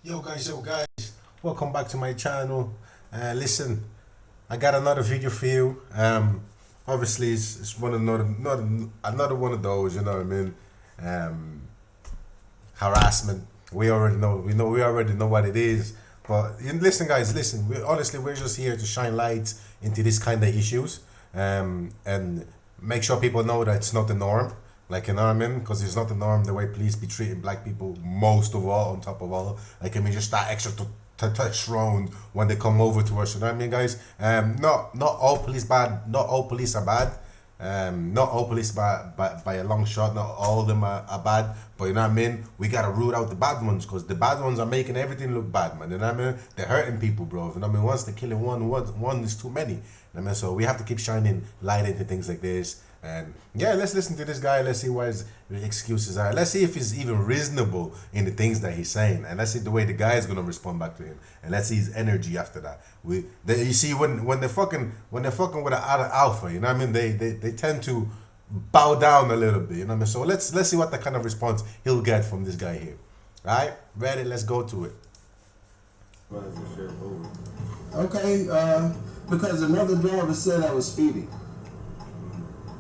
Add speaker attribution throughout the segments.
Speaker 1: Yo guys, welcome back to my channel. Listen, I got another video for you. Obviously it's one not another one of those, you know what I mean? Um, Harassment. We already know what it is. But listen, guys, listen. We're just here to shine light into this kind of issues, and make sure people know that it's not the norm. Like, you know what I mean? Because it's not the norm the way police be treating black people. Most of all, on top of all, like, I mean, just that extra to touch round when they come over to us. You know what I mean, guys? Not all police bad. Not all police are bad. Not all police by a long shot. Not all of them are bad. But you know what I mean? We gotta root out the bad ones because the bad ones are making everything look bad, man. You know what I mean? They're hurting people, bro. You know what I mean? Once they're killing one is too many. You know what I mean? So we have to keep shining light into things like this. And yeah, let's listen to this guy. Let's see what his excuses are. Let's see if he's even reasonable in the things that he's saying, and let's see the way the guy is gonna respond back to him, and let's see his energy after that. You see, when they're fucking with an alpha, you know what I mean? They tend to bow down a little bit, you know what I mean? So let's see what the kind of response he'll get from this guy here. All right, ready? Let's go to it.
Speaker 2: Okay, because another driver said I was speeding.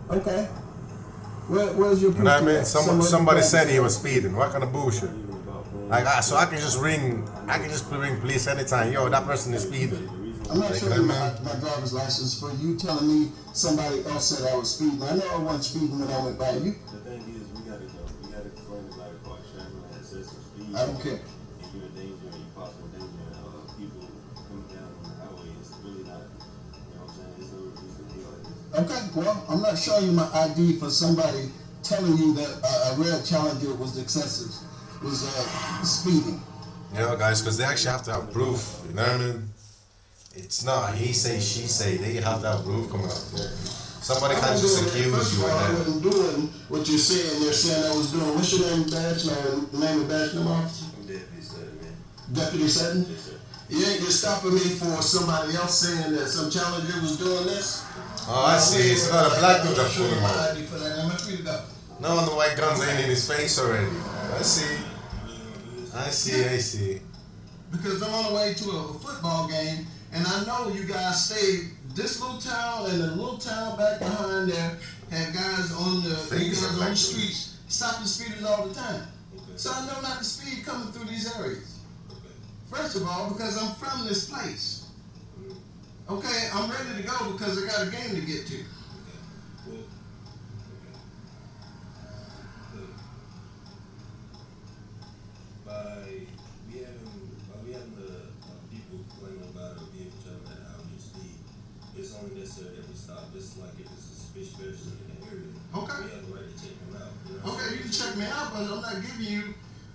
Speaker 2: Okay. Where's your proof?
Speaker 1: You know what I
Speaker 2: to
Speaker 1: mean?
Speaker 2: that?
Speaker 1: Somebody said he was speeding. What kind of bullshit? Like, so I can just ring police anytime. Yo, that person is speeding.
Speaker 2: I'm not
Speaker 1: Like,
Speaker 2: showing
Speaker 1: you
Speaker 2: you
Speaker 1: know what I mean?
Speaker 2: my driver's license for you telling me somebody else said I was speeding. I know I wasn't speeding when I went by you.
Speaker 3: The thing is, we gotta go. We gotta confront it like a car traveling at excessive speed.
Speaker 2: I don't care.
Speaker 3: If you're in danger and you're possible danger, people coming down on the highway, it's really not, you know what I'm saying? It's no reason to feel like this.
Speaker 2: Okay, well, I'm not showing you my ID for somebody telling you that a red Challenger was speeding.
Speaker 1: You know, guys, because they actually have to have proof. You know what I mean? It's not he say, she say. They have to have proof coming out there. Somebody can't just accuse
Speaker 2: First of
Speaker 1: you
Speaker 2: all, I
Speaker 1: and then.
Speaker 2: wasn't doing what you're saying. They're saying I was doing. What's your name, badge? Name of badge number, officer?
Speaker 3: I'm Deputy Sutton, man.
Speaker 2: Deputy Sutton?
Speaker 3: Yes, sir.
Speaker 2: You ain't just stopping me for somebody else saying that some Challenger was doing this.
Speaker 1: Oh, I see. It's not a black dude that
Speaker 2: Show
Speaker 1: pulled
Speaker 2: you
Speaker 1: him
Speaker 2: my
Speaker 1: out.
Speaker 2: ID for that. I'm gonna tweet it out.
Speaker 1: No, the white guns ain't in his face already. I see. I see.
Speaker 2: Because I'm on the way to a football game, and I know you guys stayed this little town and the little town back behind there had guys on the streets stopping speeders all the time.
Speaker 3: Okay.
Speaker 2: So I know not to speed coming through these areas.
Speaker 3: Okay.
Speaker 2: First of all, because I'm from this place. Okay, I'm ready to go because I got a game to get to.
Speaker 3: Okay. Well, okay. Look, by we having the people complaining about a vehicle traveling at out your speed, it's only necessary that we stop. It's like if it's a suspicious person in the area,
Speaker 2: Okay.
Speaker 3: we have the right to check them out. You know what
Speaker 2: Okay,
Speaker 3: I'm
Speaker 2: you can
Speaker 3: saying?
Speaker 2: check me out, but I'm not giving you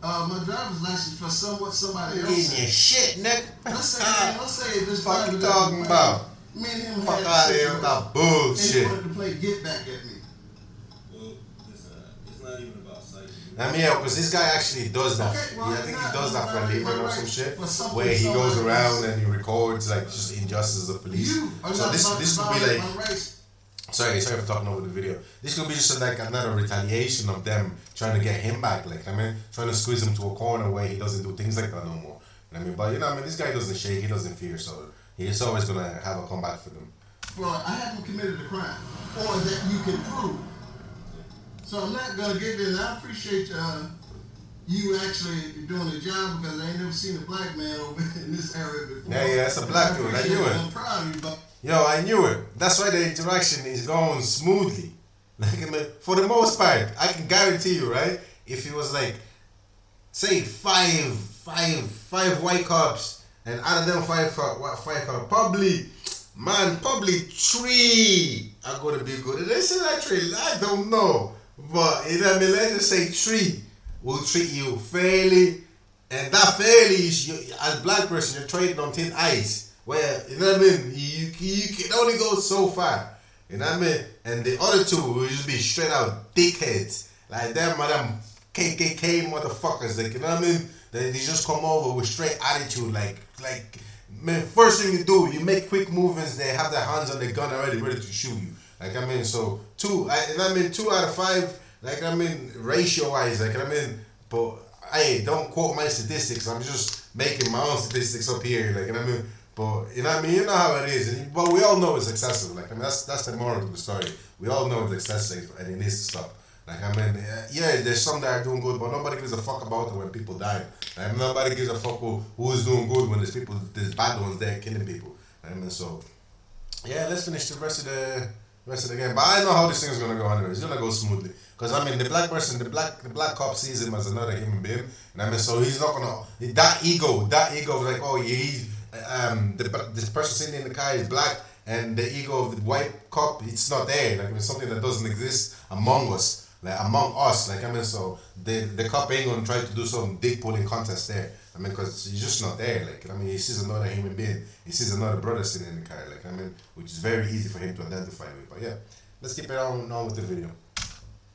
Speaker 2: my driver's license for somebody else.
Speaker 1: Eating your shit, nigga.
Speaker 2: Let's say this
Speaker 1: Fuck you
Speaker 2: driver
Speaker 1: talking about?
Speaker 2: Me and him
Speaker 1: Fuck
Speaker 2: had
Speaker 1: out of here with
Speaker 2: and
Speaker 1: that
Speaker 2: he
Speaker 1: bullshit.
Speaker 2: wanted to play get back at me.
Speaker 3: Well, listen, it's not even about sight.
Speaker 1: I mean, yeah, because this guy actually does that.
Speaker 2: Okay, well,
Speaker 1: I think he does that for a living or some shit,
Speaker 2: for something
Speaker 1: where he goes
Speaker 2: somebody
Speaker 1: around
Speaker 2: else-
Speaker 1: and he records like just injustices of police.
Speaker 2: You are
Speaker 1: So
Speaker 2: not
Speaker 1: this
Speaker 2: about to
Speaker 1: could be
Speaker 2: violate
Speaker 1: like,
Speaker 2: my rights.
Speaker 1: sorry for talking over the video. This could be just like another retaliation of them trying to get him back. Like, I mean, trying to squeeze him to a corner where he doesn't do things like that no more. I mean, but you know, I mean, this guy doesn't shake, he doesn't fear, so he's always gonna have a comeback for them.
Speaker 2: Well, I haven't committed a crime, or that you can prove. So I'm not gonna give in. I appreciate you actually doing the job because I ain't never seen a black man over in this area before.
Speaker 1: Yeah, that's a black dude. I knew it.
Speaker 2: I'm proud of you, but
Speaker 1: Yo, I knew it. That's why the interaction is going smoothly. Like, I mean, for the most part, I can guarantee you, right? If it was like, say, five white cops, and out of them five cops, probably three are gonna be good. And they say that three, I don't know, but you know what I mean. Let's just say three will treat you fairly, and that fairly is as a black person, you're trading on thin ice. Where, you know what I mean, you can only go so far, you know what I mean, and the other two will just be straight out dickheads, like them KKK motherfuckers, like, you know what I mean, they just come over with straight attitude, like, man, first thing you do, you make quick movements, they have their hands on the gun already ready to shoot you, like, I mean, so two out of five, like, I mean, ratio wise, like, I mean, but hey, don't quote my statistics. I'm just making my own statistics up here. Like, you know what I mean? But you know what I mean? You know how it is. But we all know it's excessive. Like, I mean, that's the moral of the story. We all know it's excessive and it needs to stop. Like, I mean, yeah, there's some that are doing good, but nobody gives a fuck about it when people die. Like, nobody gives a fuck who's doing good when there's bad ones there killing people. I mean, so yeah, let's finish the rest of the game. But I know how this thing's gonna go anyway. It's gonna go smoothly. Cause I mean, the black cop sees him as another human being, and I mean, so he's not gonna that ego of like, oh yeah, this person sitting in the car is black, and the ego of the white cop, it's not there. Like, it's something that doesn't exist among us. Like, among us, like, I mean, so the cop ain't gonna try to do some dick pulling contest there. I mean, because he's just not there. Like, I mean, he sees another human being. He sees another brother sitting in the car. Like, I mean, which is very easy for him to identify with. But yeah, let's keep it on with the video.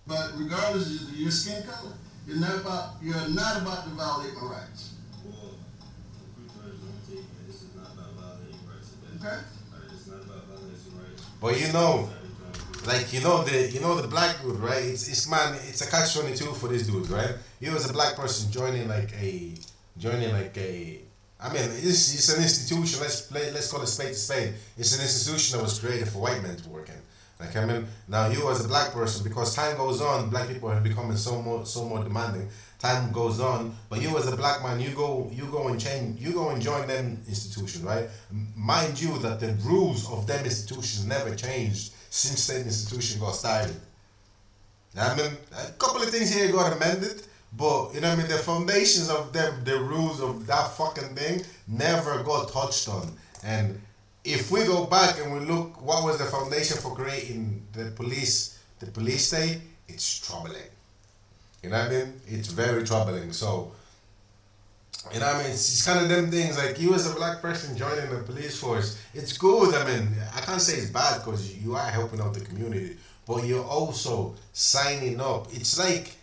Speaker 2: But regardless of your skin color, you're not about to violate my rights.
Speaker 3: Well, quick version, let me tell you, man, this is not about violating rights.
Speaker 2: Okay.
Speaker 3: It's not about violating rights.
Speaker 1: But the black dude, right? It's a catch-22 for this dude, right? He was a black person joining I mean, it's an institution. Let's call it spade to spade. It's an institution that was created for white men to work in. Like, I mean, now you as a black person, because time goes on, black people are becoming so more demanding. Time goes on, but you as a black man, you go and join them institutions, right? Mind you that the rules of them institutions never changed since that institution got started. I mean, a couple of things here got amended, but you know what I mean, the foundations of them, the rules of that fucking thing never got touched on. And if we go back and we look what was the foundation for creating the police state, it's troubling. You know what I mean? It's very troubling. So, you know what I mean? It's kind of them things, like, you as a black person joining the police force, it's good. I mean, I can't say it's bad because you are helping out the community, but you're also signing up. It's like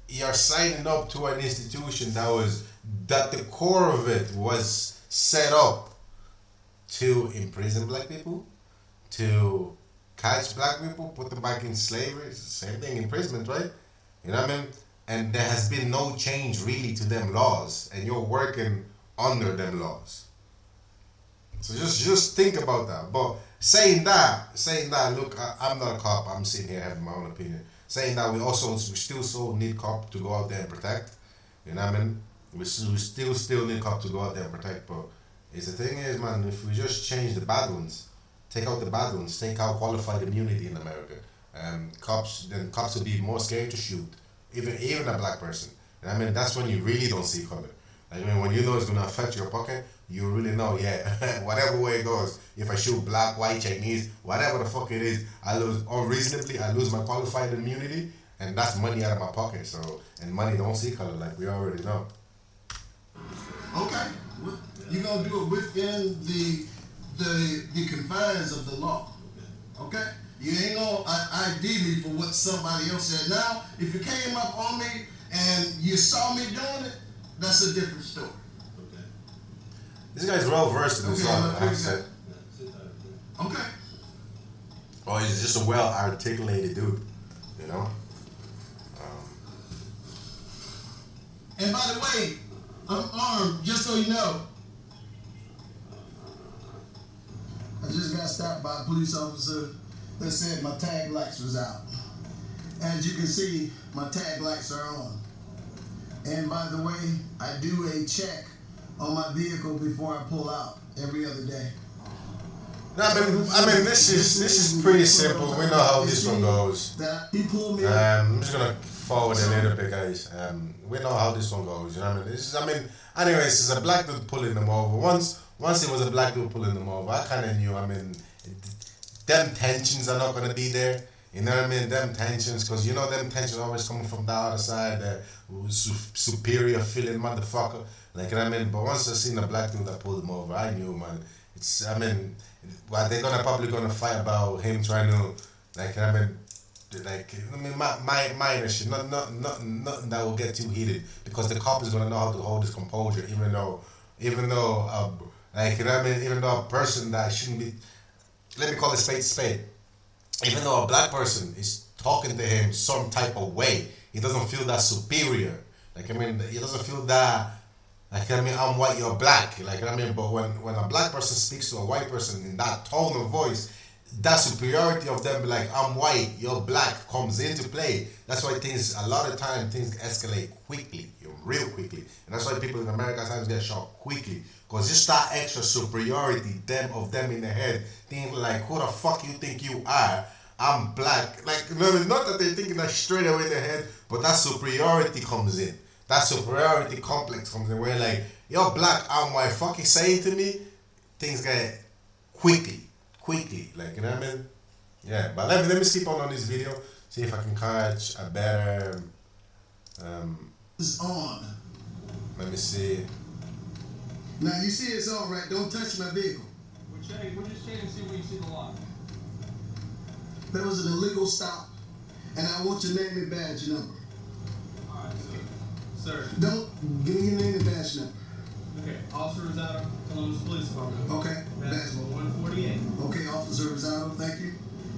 Speaker 1: you're signing up to an institution that the core of it was set up to imprison black people, to catch black people, put them back in slavery. It's the same thing, imprisonment, right? You know what I mean? And there has been no change really to them laws, and you're working under them laws. So just think about that. But saying that, look, I'm not a cop. I'm sitting here having my own opinion. Saying that, we still need cop to go out there and protect. You know what I mean? We still need cop to go out there and protect. But the thing is, man, if we just change the bad ones, take out the bad ones, take out qualified immunity in America, cops will be more scared to shoot, even a black person. And I mean, that's when you really don't see color. Like, I mean, when you know it's gonna affect your pocket, you really know, yeah, whatever way it goes, if I shoot black, white, Chinese, whatever the fuck it is, I lose my qualified immunity, and that's money out of my pocket. So, and money don't see color, like we already know.
Speaker 2: Okay, you're gonna do it within the confines of the law. Okay, you ain't gonna ideally for what somebody else said. Now, if you came up on me and you saw me doing it, that's a different story.
Speaker 3: Okay.
Speaker 1: This guy's well versed in this law, I have to say.
Speaker 2: Okay.
Speaker 1: Oh, he's just a well articulated dude, you know.
Speaker 2: And by the way, I'm armed, just so you know. I just got stopped by a police officer that said my tag lights was out. As you can see, my tag lights are on. And by the way, I do a check on my vehicle before I pull out every other day.
Speaker 1: I mean, this is pretty simple. We know how this one goes.
Speaker 2: He pulled me.
Speaker 1: I'm just gonna forward a little bit, guys. We know how this one goes. You know what I mean? Anyways, it's a black dude pulling them over. Once it was a black dude pulling them over, I kind of knew. I mean, them tensions are not gonna be there. You know what I mean? Them tensions, because you know them tensions always coming from the other side, the superior feeling motherfucker. Like, you know what I mean? But once I seen a black dude that pulled him over, I knew, man. Well, they're probably gonna fight about him trying to, like, minor shit, nothing that will get too heated, because the cop is gonna know how to hold his composure, even though, even though a person that shouldn't be, let me call it spade to spade, even though a black person is talking to him some type of way, he doesn't feel that superior. Like I mean, he doesn't feel that. Like I mean, I'm white, you're black. Like I mean, but when a black person speaks to a white person in that tone of voice, that superiority of them, be like I'm white, you're black, comes into play. That's why things a lot of time things escalate quickly, real quickly, and that's why people in America sometimes get shot quickly. Cause just that extra superiority, them of them in the head, thinking like, who the fuck you think you are? I'm black. Like, no, not that they're thinking that straight away in their head, but that superiority comes in. That superiority complex comes in where like, you're black, I'm white. Fucking say it to me, things get quickly. Like, you know what I mean? Yeah, but let me skip on this video, see if I can catch a better.
Speaker 2: It's on.
Speaker 1: Let me see.
Speaker 2: Now you see it's on, right? Don't touch my vehicle.
Speaker 4: We're just checking to see where you see the line.
Speaker 2: That was an illegal stop, and I want your name and badge number.
Speaker 4: Alright, sir.
Speaker 2: Don't give me your name and badge number.
Speaker 4: Okay, Officer Rosado, Columbus Police Department.
Speaker 2: Okay.
Speaker 4: Badge number 148.
Speaker 2: Okay, Officer Rosado, thank you.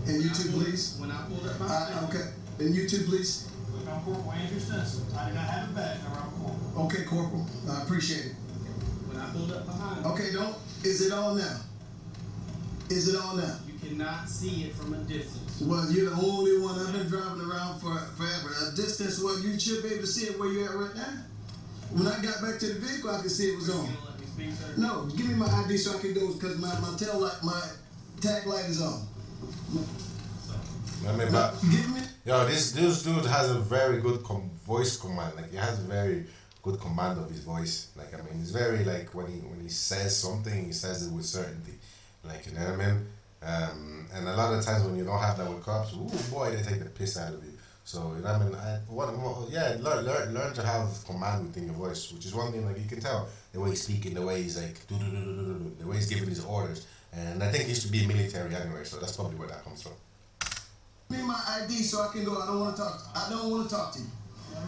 Speaker 2: And you too, please.
Speaker 4: When I pulled up my
Speaker 2: Okay. And you too, please.
Speaker 4: Look, I'm Corporal Andrew Stinson. I do not have a badge number, I'm Corporal.
Speaker 2: Okay, Corporal. I appreciate it.
Speaker 4: When I pulled up behind
Speaker 2: Okay, is it on now? Is it on now?
Speaker 4: you cannot see it from a distance.
Speaker 2: Well, you're the only one. I've been driving around for forever. A distance, well, you should be able to see it where you're at right now. When I got back to the vehicle, I could see it was
Speaker 4: You
Speaker 2: on.
Speaker 4: gonna let me speak, sir?
Speaker 2: No, give me my ID so I can go, because my tail light, my tag light is on.
Speaker 1: I mean, but
Speaker 2: Give me.
Speaker 1: yo, this dude has a very good voice command. Like he has a very good command of his voice. Like I mean, it's very like when he says something, he says it with certainty. Like you know what I mean. And a lot of times when you don't have that with cops, ooh boy, they take the piss out of you. So you know what I mean. Learn to have command within your voice, which is one thing. Like you can tell the way he's speaking, the way he's like, the way he's giving his orders. And I think he used to be military anyway, so that's probably where that comes from.
Speaker 2: Give me my ID so I can go. I don't want to talk to you.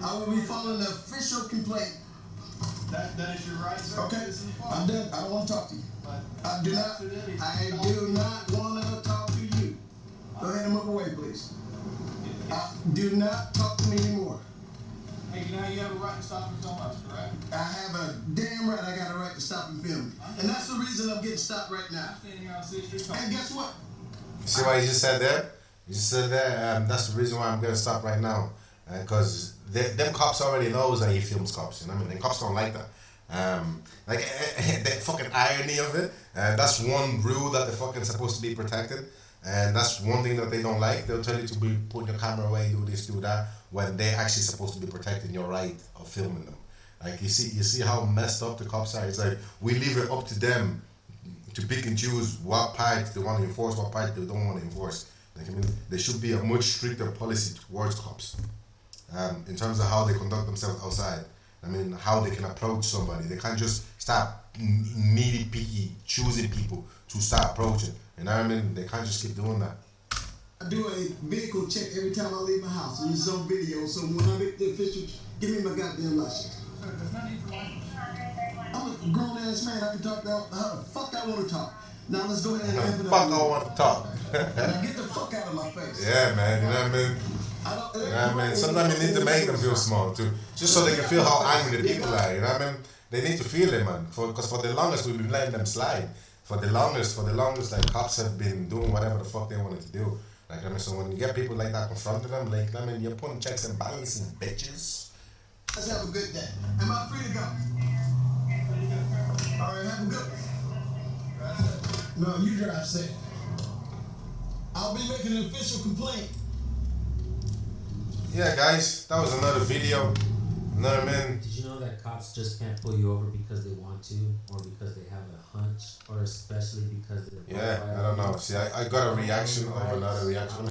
Speaker 2: I will be following the official complaint.
Speaker 4: That is your right, sir.
Speaker 2: Okay?
Speaker 4: This is your
Speaker 2: I'm done. I don't want to talk to you.
Speaker 4: But
Speaker 2: I do not want to talk to you. Go ahead and move away, please. Do not talk to me anymore.
Speaker 4: Hey, you know how you have a right to stop and film us, correct?
Speaker 2: I have a damn right. I got a right to stop and film. And that's the reason I'm getting stopped right now.
Speaker 4: I'm standing here on 6th Street.
Speaker 2: And guess what?
Speaker 1: See what he just said there? He just said there, that's the reason why I'm going to stop right now. Because them cops already knows that he films cops, you know what I mean? And cops don't like that. Like, the fucking irony of it, that's one rule that they're fucking supposed to be protected. And that's one thing that they don't like. They'll tell you to be putting your camera away, do this, do that, when they're actually supposed to be protecting your right of filming them. Like, you see how messed up the cops are? It's like, we leave it up to them to pick and choose what part they want to enforce, what part they don't want to enforce. Like, I mean, there should be a much stricter policy towards cops in terms of how they conduct themselves outside. I mean, how they can approach somebody. They can't just start needy, picky, choosing people to start approaching. You know what I mean? They can't just keep doing that.
Speaker 2: I do a vehicle check every time I leave my house, and it's on video. So when I make the official, give me my goddamn license.
Speaker 4: Sir, there's no need for license.
Speaker 2: I'm a grown ass man. I can talk about how the fuck I want to talk. Now let's go ahead and amp it up.
Speaker 1: Fuck, I want to talk.
Speaker 2: Now get the fuck out of my face.
Speaker 1: Yeah, man. You know what I mean? You know what I mean? Sometimes you need to make them feel small too, just so they can feel how angry the people are. You know what I mean? They need to feel it, man. Because for the longest we've been letting them slide. For the longest, like cops have been doing whatever the fuck they wanted to do. Like I mean, so when you get people like that confronting them, like I mean, you're putting checks and balances, bitches.
Speaker 2: Let's have a good day. Am I free to go? All right, have a good one. No, you drive safe. I'll be making an official complaint.
Speaker 1: Yeah, guys, that was another video. You know what I mean?
Speaker 5: Did you know that cops just can't pull you over because they want to, or because they have a hunch, or especially because they're
Speaker 1: Yeah, I don't know. See, I got a reaction of another reaction.